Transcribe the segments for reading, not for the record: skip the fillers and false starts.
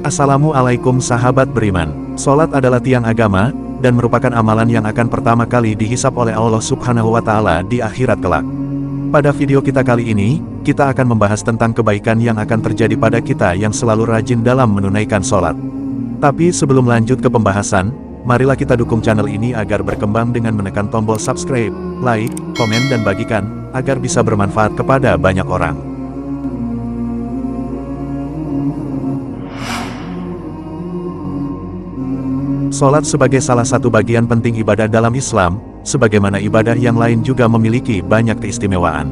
Assalamualaikum sahabat beriman. Salat adalah tiang agama, dan merupakan amalan yang akan pertama kali dihisap oleh Allah Subhanahu wa Ta'ala di akhirat kelak. Pada video kita kali ini, kita akan membahas tentang kebaikan yang akan terjadi pada kita yang selalu rajin dalam menunaikan salat. Tapi sebelum lanjut ke pembahasan, marilah kita dukung channel ini agar berkembang dengan menekan tombol subscribe, like, komen dan bagikan, agar bisa bermanfaat kepada banyak orang. Salat sebagai salah satu bagian penting ibadah dalam Islam, sebagaimana ibadah yang lain juga memiliki banyak keistimewaan.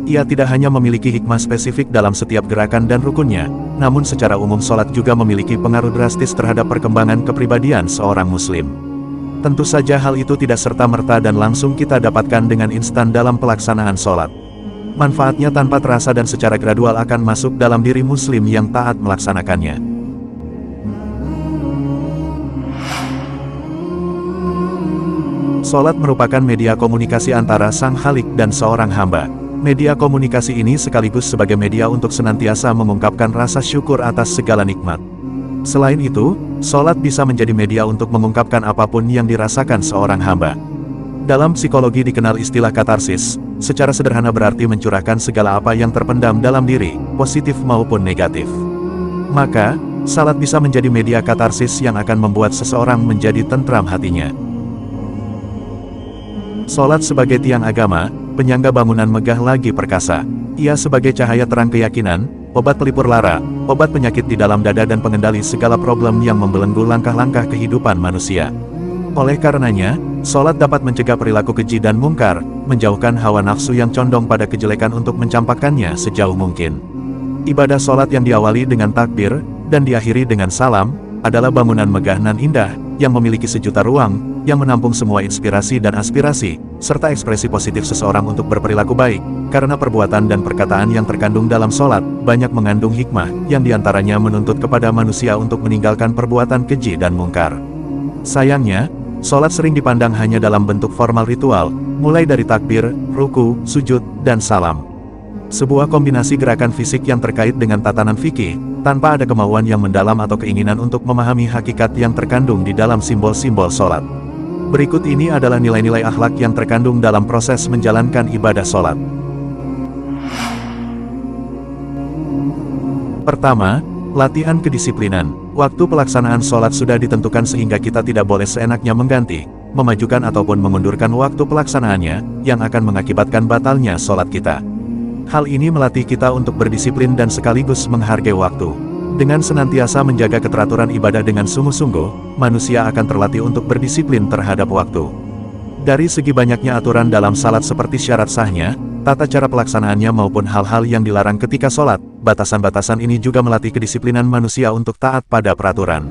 Ia tidak hanya memiliki hikmah spesifik dalam setiap gerakan dan rukunnya, namun secara umum salat juga memiliki pengaruh drastis terhadap perkembangan kepribadian seorang muslim. Tentu saja hal itu tidak serta-merta dan langsung kita dapatkan dengan instan dalam pelaksanaan salat. Manfaatnya tanpa terasa dan secara gradual akan masuk dalam diri muslim yang taat melaksanakannya. Salat merupakan media komunikasi antara Sang Khalik dan seorang hamba. Media komunikasi ini sekaligus sebagai media untuk senantiasa mengungkapkan rasa syukur atas segala nikmat. Selain itu, salat bisa menjadi media untuk mengungkapkan apapun yang dirasakan seorang hamba. Dalam psikologi dikenal istilah katarsis, secara sederhana berarti mencurahkan segala apa yang terpendam dalam diri, positif maupun negatif. Maka, salat bisa menjadi media katarsis yang akan membuat seseorang menjadi tentram hatinya. Salat sebagai tiang agama, penyangga bangunan megah lagi perkasa. Ia sebagai cahaya terang keyakinan, obat pelipur lara, obat penyakit di dalam dada dan pengendali segala problem yang membelenggu langkah-langkah kehidupan manusia. Oleh karenanya, salat dapat mencegah perilaku keji dan mungkar, menjauhkan hawa nafsu yang condong pada kejelekan untuk mencampakkannya sejauh mungkin. Ibadah salat yang diawali dengan takbir, dan diakhiri dengan salam, adalah bangunan megah nan indah, yang memiliki sejuta ruang, yang menampung semua inspirasi dan aspirasi, serta ekspresi positif seseorang untuk berperilaku baik, karena perbuatan dan perkataan yang terkandung dalam salat, banyak mengandung hikmah, yang diantaranya menuntut kepada manusia untuk meninggalkan perbuatan keji dan mungkar. Sayangnya, salat sering dipandang hanya dalam bentuk formal ritual, mulai dari takbir, ruku, sujud, dan salam. Sebuah kombinasi gerakan fisik yang terkait dengan tatanan fikih, tanpa ada kemauan yang mendalam atau keinginan untuk memahami hakikat yang terkandung di dalam simbol-simbol salat. Berikut ini adalah nilai-nilai akhlak yang terkandung dalam proses menjalankan ibadah salat. Pertama, latihan kedisiplinan. Waktu pelaksanaan salat sudah ditentukan sehingga kita tidak boleh seenaknya mengganti, memajukan ataupun mengundurkan waktu pelaksanaannya, yang akan mengakibatkan batalnya salat kita. Hal ini melatih kita untuk berdisiplin dan sekaligus menghargai waktu. Dengan senantiasa menjaga keteraturan ibadah dengan sungguh-sungguh, manusia akan terlatih untuk berdisiplin terhadap waktu. Dari segi banyaknya aturan dalam salat seperti syarat sahnya, tata cara pelaksanaannya maupun hal-hal yang dilarang ketika salat, batasan-batasan ini juga melatih kedisiplinan manusia untuk taat pada peraturan.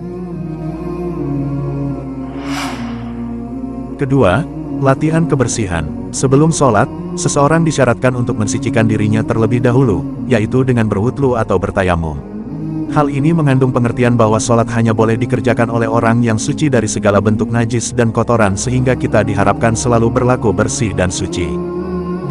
Kedua, latihan kebersihan. Sebelum salat, seseorang disyaratkan untuk mensucikan dirinya terlebih dahulu, yaitu dengan berwudhu atau bertayamum. Hal ini mengandung pengertian bahwa salat hanya boleh dikerjakan oleh orang yang suci dari segala bentuk najis dan kotoran sehingga kita diharapkan selalu berlaku bersih dan suci.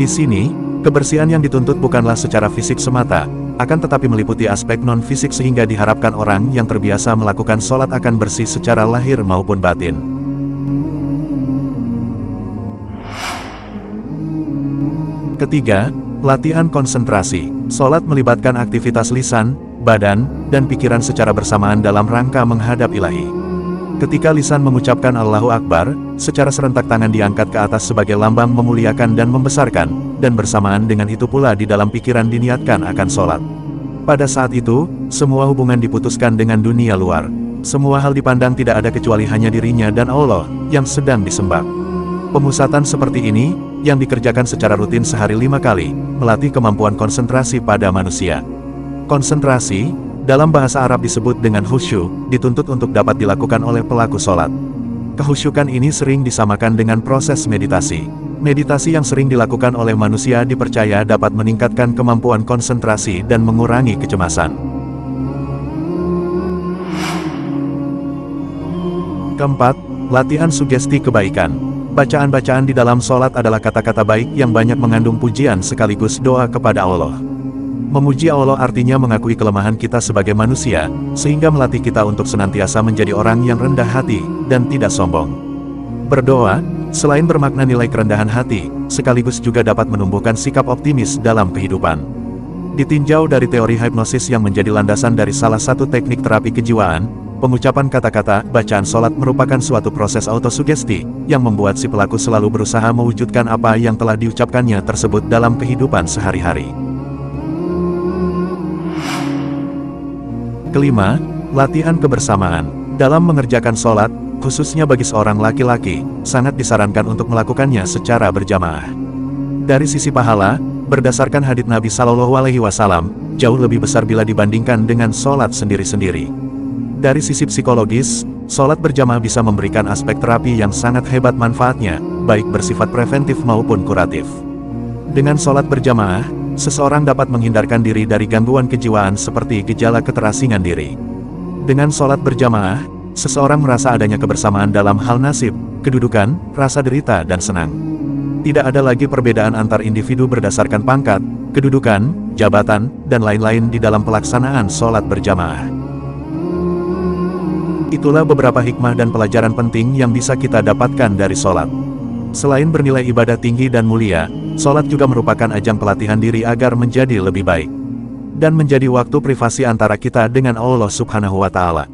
Di sini, kebersihan yang dituntut bukanlah secara fisik semata, akan tetapi meliputi aspek non-fisik sehingga diharapkan orang yang terbiasa melakukan salat akan bersih secara lahir maupun batin. Ketiga, latihan konsentrasi. Salat melibatkan aktivitas lisan, badan, dan pikiran secara bersamaan dalam rangka menghadap Ilahi. Ketika lisan mengucapkan Allahu Akbar, secara serentak tangan diangkat ke atas sebagai lambang memuliakan dan membesarkan, dan bersamaan dengan itu pula di dalam pikiran diniatkan akan salat. Pada saat itu, semua hubungan diputuskan dengan dunia luar. Semua hal dipandang tidak ada kecuali hanya dirinya dan Allah, yang sedang disembah. Pemusatan seperti ini, yang dikerjakan secara rutin sehari 5 kali, melatih kemampuan konsentrasi pada manusia. Konsentrasi, dalam bahasa Arab disebut dengan khusyuk, dituntut untuk dapat dilakukan oleh pelaku salat. Kehusyukan ini sering disamakan dengan proses meditasi. Meditasi yang sering dilakukan oleh manusia dipercaya dapat meningkatkan kemampuan konsentrasi dan mengurangi kecemasan. Keempat, latihan sugesti kebaikan. Bacaan-bacaan di dalam sholat adalah kata-kata baik yang banyak mengandung pujian sekaligus doa kepada Allah. Memuji Allah artinya mengakui kelemahan kita sebagai manusia, sehingga melatih kita untuk senantiasa menjadi orang yang rendah hati, dan tidak sombong. Berdoa, selain bermakna nilai kerendahan hati, sekaligus juga dapat menumbuhkan sikap optimis dalam kehidupan. Ditinjau dari teori hipnosis yang menjadi landasan dari salah satu teknik terapi kejiwaan, pengucapan kata-kata, bacaan sholat merupakan suatu proses autosugesti, yang membuat si pelaku selalu berusaha mewujudkan apa yang telah diucapkannya tersebut dalam kehidupan sehari-hari. Kelima, latihan kebersamaan. Dalam mengerjakan sholat, khususnya bagi seorang laki-laki, sangat disarankan untuk melakukannya secara berjamaah. Dari sisi pahala, berdasarkan hadits Nabi Shallallahu Alaihi Wasallam, jauh lebih besar bila dibandingkan dengan sholat sendiri-sendiri. Dari sisi psikologis, sholat berjamaah bisa memberikan aspek terapi yang sangat hebat manfaatnya, baik bersifat preventif maupun kuratif. Dengan sholat berjamaah, seseorang dapat menghindarkan diri dari gangguan kejiwaan seperti gejala keterasingan diri. Dengan sholat berjamaah, seseorang merasa adanya kebersamaan dalam hal nasib, kedudukan, rasa derita dan senang. Tidak ada lagi perbedaan antar individu berdasarkan pangkat, kedudukan, jabatan, dan lain-lain di dalam pelaksanaan sholat berjamaah. Itulah beberapa hikmah dan pelajaran penting yang bisa kita dapatkan dari sholat. Selain bernilai ibadah tinggi dan mulia, sholat juga merupakan ajang pelatihan diri agar menjadi lebih baik. Dan menjadi waktu privasi antara kita dengan Allah Subhanahu wa Ta'ala.